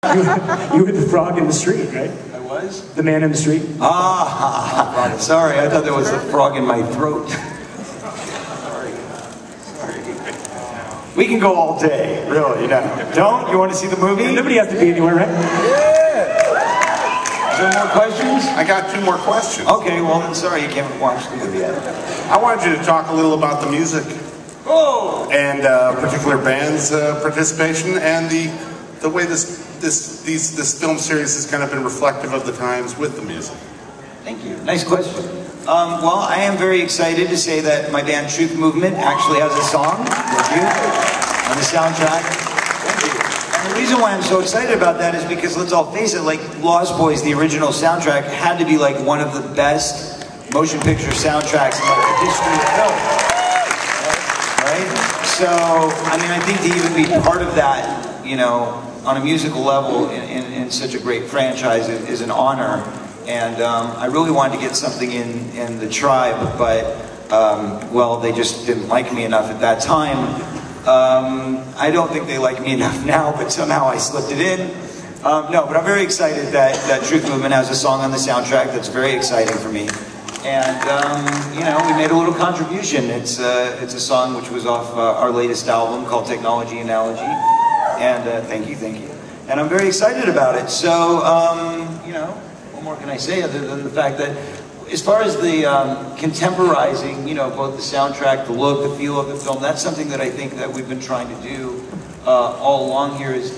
You were the frog in the street, right? I was? The man in the street? Ah, sorry, I thought there was a frog in my throat. Sorry. We can go all day, really, you know. Don't? You want to see the movie? Yeah, nobody has to be anywhere, right? Yeah! Is there more questions? I got 2 more questions. Okay, well, then sorry you can't watch the movie yet. I wanted you to talk a little about the music. Oh! And particular band's participation and the way this film series has kind of been reflective of the times with the music. Thank you. Nice question. Well, I am very excited to say that my band Truth Movement actually has a song, thank you, on the soundtrack. Thank you. And the reason why I'm so excited about that is because, let's all face it, like Lost Boys, the original soundtrack, had to be like one of the best motion picture soundtracks in like the history of film. Right? So, I mean, I think to even be part of that, you know, on a musical level in such a great franchise is an honor. And I really wanted to get something in the Tribe, but, well, they just didn't like me enough at that time. I don't think they like me enough now, but somehow I slipped it in. No, but I'm very excited that Truth Movement has a song on the soundtrack that's very exciting for me. And, you know, we made a little contribution. It's a song which was off our latest album called Technology Analogy. And thank you. And I'm very excited about it. So, you know, what more can I say other than the fact that as far as the contemporizing, you know, both the soundtrack, the look, the feel of the film, that's something that I think that we've been trying to do all along here is,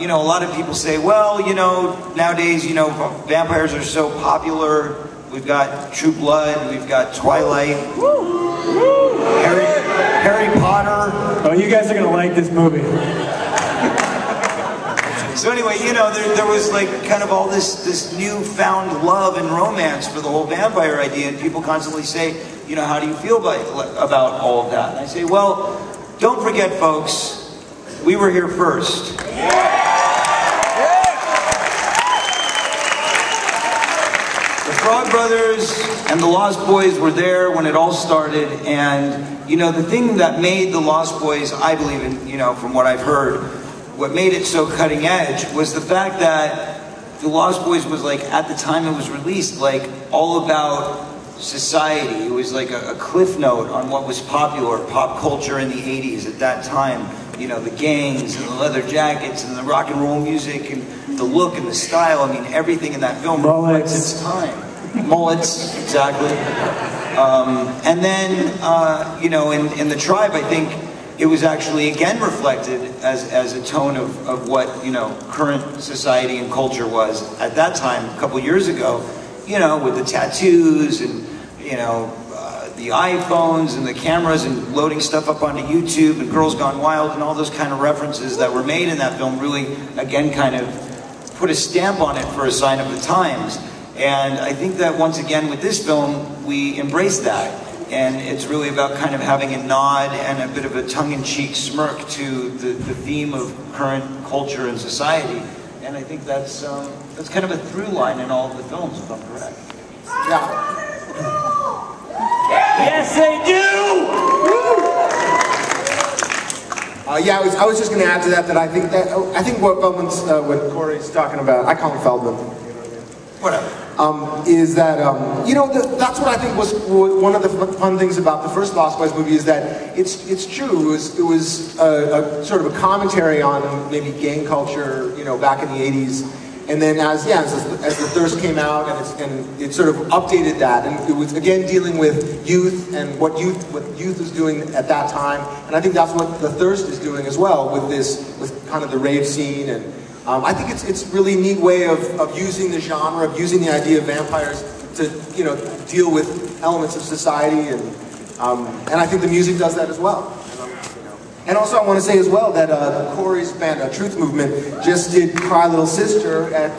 you know, a lot of people say, well, you know, nowadays, you know, vampires are so popular. We've got True Blood, we've got Twilight, Harry Potter. Oh, you guys are going to like this movie. So anyway, you know, there was like kind of all this newfound love and romance for the whole vampire idea, and people constantly say, you know, how do you feel about all of that? And I say, well, don't forget, folks, we were here first. The Frog Brothers and the Lost Boys were there when it all started, and, you know, the thing that made the Lost Boys, I believe in, you know, from what I've heard, what made it so cutting edge was the fact that the Lost Boys was like, at the time it was released, like all about society. It was like a cliff note on what was popular, pop culture in the 80s at that time. You know, the gangs and the leather jackets and the rock and roll music and the look and the style. I mean, everything in that film reflects its time. Mullets, exactly. And then, you know, in the Tribe, I think, it was actually again reflected as a tone of what, you know, current society and culture was at that time, a couple years ago, you know, with the tattoos and, you know, the iPhones and the cameras and loading stuff up onto YouTube and Girls Gone Wild and all those kind of references that were made in that film really, again, kind of put a stamp on it for a sign of the times. And I think that once again with this film, we embrace that. And it's really about kind of having a nod and a bit of a tongue-in-cheek smirk to the theme of current culture and society. And I think that's kind of a through line in all of the films, if I'm correct. Yeah. Yes, they do! Yeah, I was just going to add to that I think what Feldman's, what Corey's talking about, I call him Feldman. Whatever. Is that, you know, that's what I think was one of the fun things about the first Lost Boys movie is that it's true. It was a sort of a commentary on maybe gang culture, you know, back in the 80s. And then as the Thirst came out and it sort of updated that. And it was, again, dealing with youth and what youth was doing at that time. And I think that's what the Thirst is doing as well with kind of the rave scene. And I think it's really a neat way of using the genre, of using the idea of vampires to, you know, deal with elements of society, and I think the music does that as well. And also I want to say as well that Corey's band, Truth Movement, just did Cry Little Sister at,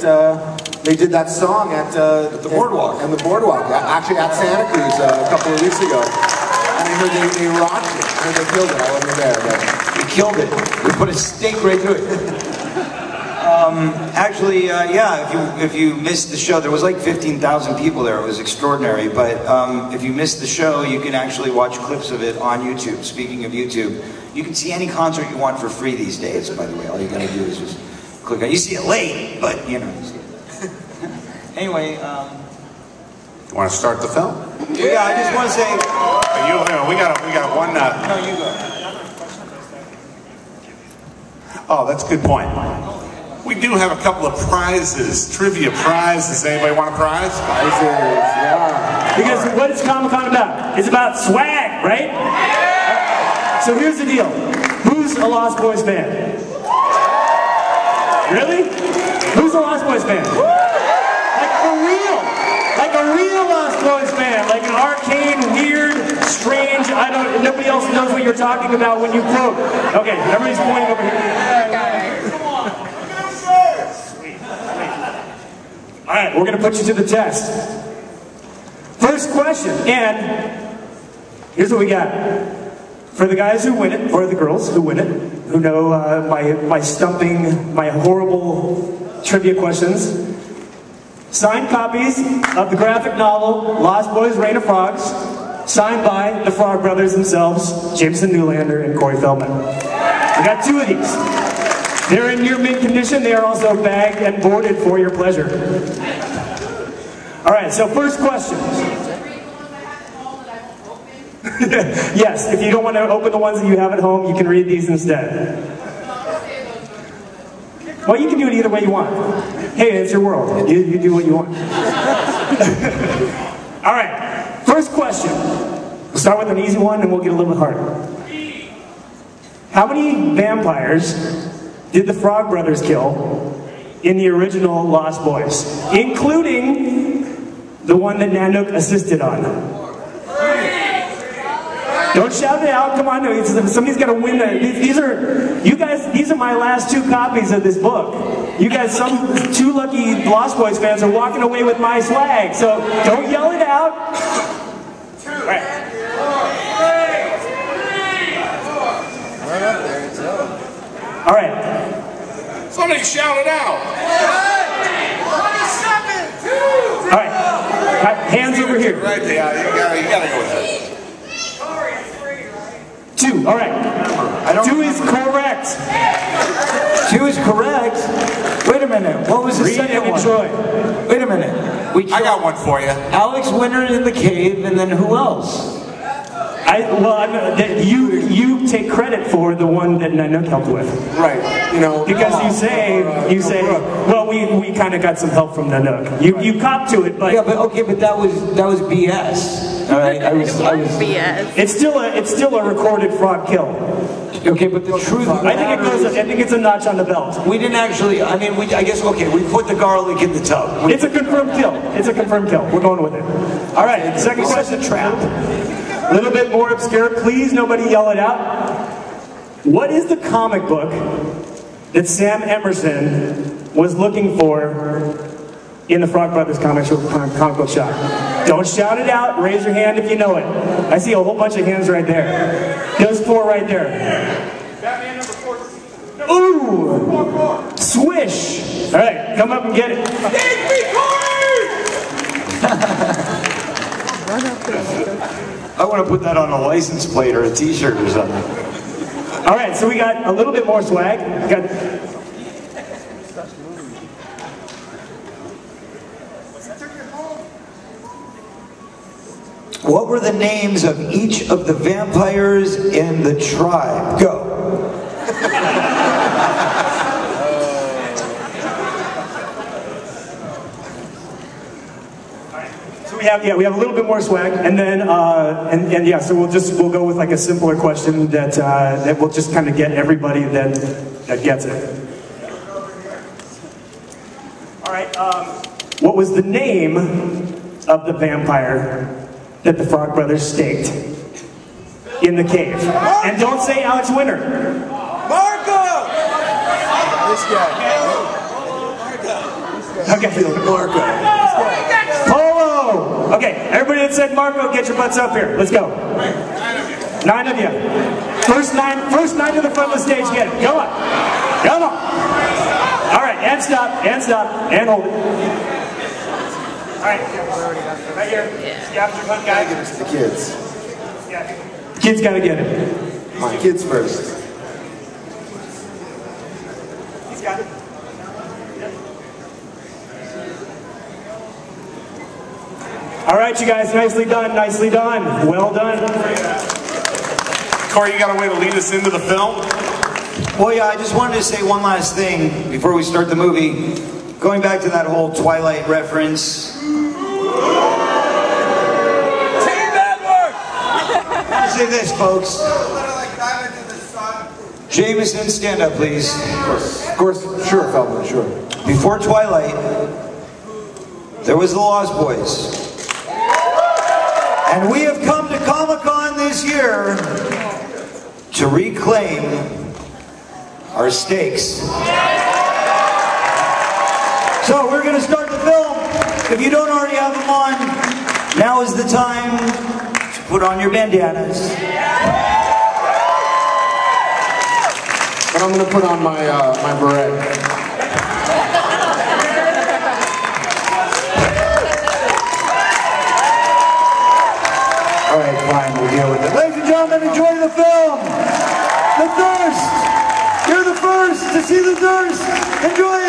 they did that song at the Boardwalk. And the Boardwalk, actually at Santa Cruz a couple of weeks ago. And I heard they rocked it, I heard they killed it, I wasn't there. But We killed it. We put a stake right through it. Actually, yeah, if you missed the show, there was like 15,000 people there. It was extraordinary. But if you missed the show, you can actually watch clips of it on YouTube. Speaking of YouTube, you can see any concert you want for free these days, by the way. All you gotta do is just click on. You see it late, but you know. You see it. Anyway, You want to start the film? yeah, I just want to say. We got one. No, you go. Oh, that's a good point. We do have a couple of prizes, trivia prizes. Anybody want a prize? Prizes, yeah. Because what is Comic-Con about? It's about swag, right? So here's the deal. Who's a Lost Boys fan? Really? Who's a Lost Boys fan? Like for real. Like a real Lost Boys fan. Like an arcane, weird, strange, nobody else knows what you're talking about when you quote. Okay, everybody's pointing over here. All right, we're going to put you to the test. First question, and here's what we got. For the guys who win it, or the girls who win it, who know my stumping, my horrible trivia questions, signed copies of the graphic novel Lost Boys: Reign of Frogs, signed by the Frog Brothers themselves, Jameson Newlander and Corey Feldman. We got 2 of these. They're in near mint condition. They are also bagged and boarded for your pleasure. All right, so first question. Yes, if you don't want to open the ones that you have at home, you can read these instead. Well, you can do it either way you want. Hey, it's your world. You do what you want. All right, first question. We'll start with an easy one and we'll get a little bit harder. How many vampires did the Frog Brothers kill in the original Lost Boys, including the one that Nanook assisted on? Don't shout it out, come on, somebody's got to win that. These are my last 2 copies of this book. You guys, some 2 lucky Lost Boys fans are walking away with my swag, so don't yell it out. All right. All right. Somebody shout it out. All right. Hands over here. Right there. You gotta go with that. 2. All right. 2 is correct. 2 is correct. Wait a minute. What was the Reed second and one? Troy. Wait a minute. I got one for you. Alex Winter in the cave, and then who else? You take credit for the one that Nanook helped with. Right. You know. Because you say, well, we kind of got some help from Nanook. You cop to it, but Yeah, but okay, but that was BS. All right, I was BS. it's still a recorded frog kill. Okay, but the truth of the I think it's a notch on the belt. we didn't actually. I mean, I guess okay. We put the garlic in the tub. It's a confirmed kill. It's a confirmed kill. We're going with it. All right. Second question. Trap. A little bit more obscure. Please, nobody yell it out. What is the comic book that Sam Emerson was looking for in the Frog Brothers comic book shop? Don't shout it out. Raise your hand if you know it. I see a whole bunch of hands right there. Those 4 right there. Batman number 14. Ooh! Swish! All right, come up and get it. I want to put that on a license plate or a T-shirt or something. All right, so we got a little bit more swag. What were the names of each of the vampires in the tribe? Go. So we have a little bit more swag, and then so we'll go with like a simpler question that will just kind of get everybody that gets it. All right. What was the name of the vampire that the Frog Brothers staked in the cave? And don't say Alex Winter. Marco! This guy. Okay. Marco. Polo! Okay, everybody that said Marco, get your butts up here. Let's go. 9 of you. First nine to the front of the stage, get it. Come on. Come on. All right, and stop, and hold it. All right, right here. Scavenger hunt guy. Give it to the kids. Yeah. Kids gotta get it. My kids first. He's got it. All right, you guys, nicely done, nicely done. Well done. Corey, you got a way to lead us into the film? Well, yeah, I just wanted to say one last thing before we start the movie. Going back to that whole Twilight reference. Team bad work! I want to say this, folks. Jameson, stand up, please. Of course, sure, Feldman, sure. Before Twilight, there was the Lost Boys. And we have come to Comic-Con this year to reclaim our stakes. So we're going to start the film. If you don't already have them on, now is the time to put on your bandanas. But I'm going to put on my my beret. All right, fine, we'll deal with it. Ladies and gentlemen, enjoy the film. The Thirst. You're the first to see The Thirst. Enjoy it.